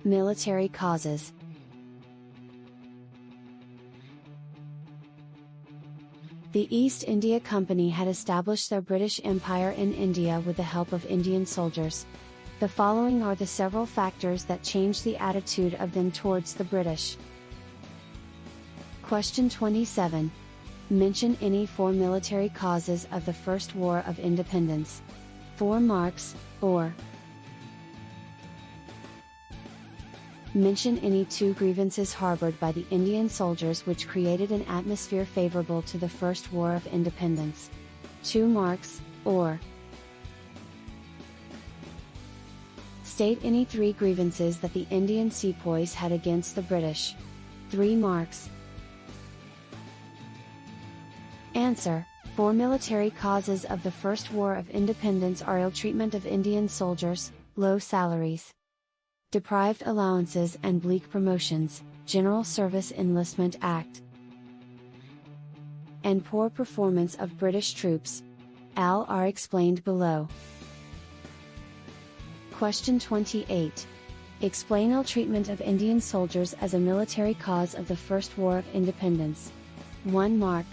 Military causes. The East India Company had established their British Empire in India with the help of Indian soldiers. The following are the several factors that changed the attitude of them towards the British. Question 27. Mention any 4 military causes of the First War of Independence. 4 marks, or mention any 2 grievances harbored by the Indian soldiers which created an atmosphere favorable to the First War of Independence. 2 marks, or state any 3 grievances that the Indian sepoys had against the British. 3 marks. Answer: 4 military causes of the First War of Independence are ill treatment of Indian soldiers, low salaries, deprived allowances and bleak promotions, General Service Enlistment Act, and poor performance of British troops. All are explained below. Question 28. Explain ill treatment of Indian soldiers as a military cause of the First War of Independence. 1 mark.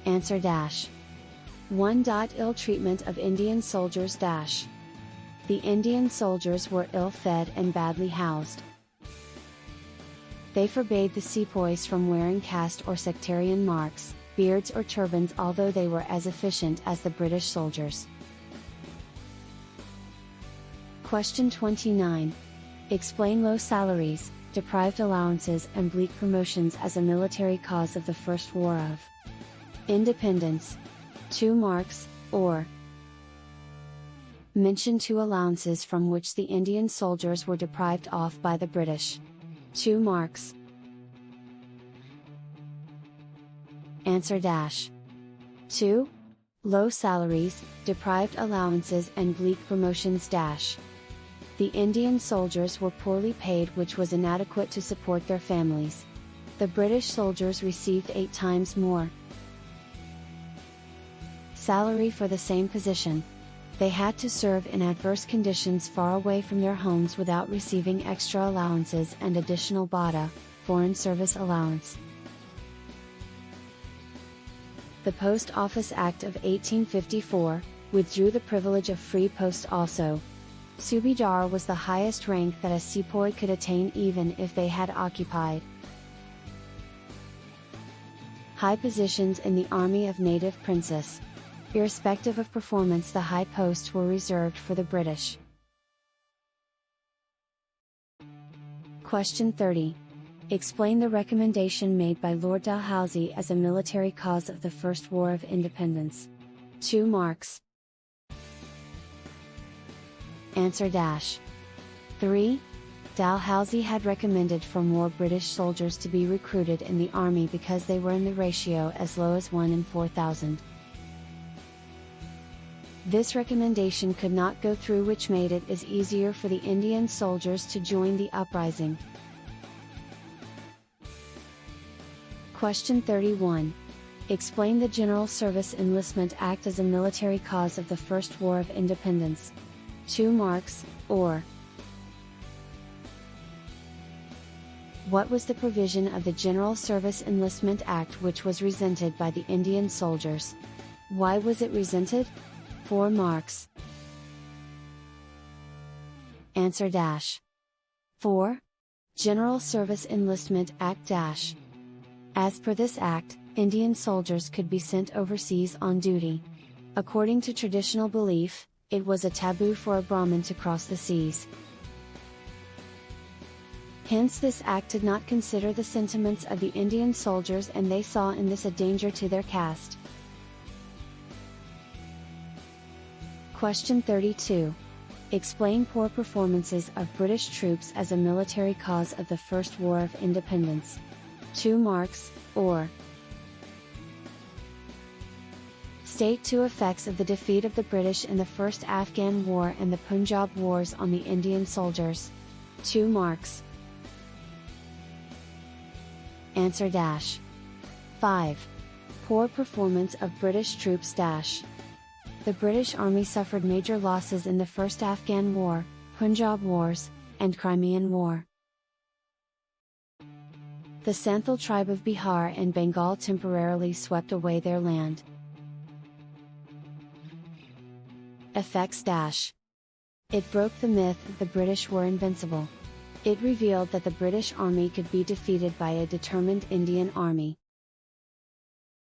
Answer dash. 1. Ill treatment of Indian soldiers dash. The Indian soldiers were ill-fed and badly housed. They forbade the sepoys from wearing caste or sectarian marks, beards or turbans, although they were as efficient as the British soldiers. Question 29. Explain low salaries, deprived allowances and bleak promotions as a military cause of the First War of Independence. 2 marks, or mention 2 allowances from which the Indian soldiers were deprived of by the British. 2 marks. Answer dash. 2. Low salaries, deprived allowances and bleak promotions dash. The Indian soldiers were poorly paid, which was inadequate to support their families. The British soldiers received 8 times more salary for the same position. They had to serve in adverse conditions far away from their homes without receiving extra allowances and additional BATA, Foreign Service Allowance. The Post Office Act of 1854 withdrew the privilege of free post also. Subedar was the highest rank that a sepoy could attain even if they had occupied high positions in the army of native princes. Irrespective of performance, the high posts were reserved for the British. Question 30. Explain the recommendation made by Lord Dalhousie as a military cause of the First War of Independence. 2 marks. Answer dash. 3. Dalhousie had recommended for more British soldiers to be recruited in the army because they were in the ratio as low as 1 in 4,000. This recommendation could not go through, which made it as easier for the Indian soldiers to join the uprising. Question 31. Explain the General Service Enlistment Act as a military cause of the First War of Independence. 2 marks, or what was the provision of the General Service Enlistment Act which was resented by the Indian soldiers? Why was it resented? 4 marks. Answer dash. 4. General Service Enlistment Act dash. As per this act, Indian soldiers could be sent overseas on duty. According to traditional belief, it was a taboo for a Brahmin to cross the seas. Hence this act did not consider the sentiments of the Indian soldiers, and they saw in this a danger to their caste. Question 32. Explain poor performances of British troops as a military cause of the First War of Independence. 2 marks, or state 2 effects of the defeat of the British in the First Afghan War and the Punjab Wars on the Indian soldiers. 2 marks. Answer dash. 5. Poor performance of British troops dash. The British Army suffered major losses in the First Afghan War, Punjab Wars, and Crimean War. The Santhal tribe of Bihar and Bengal temporarily swept away their land. Effects. It broke the myth that the British were invincible. It revealed that the British Army could be defeated by a determined Indian Army.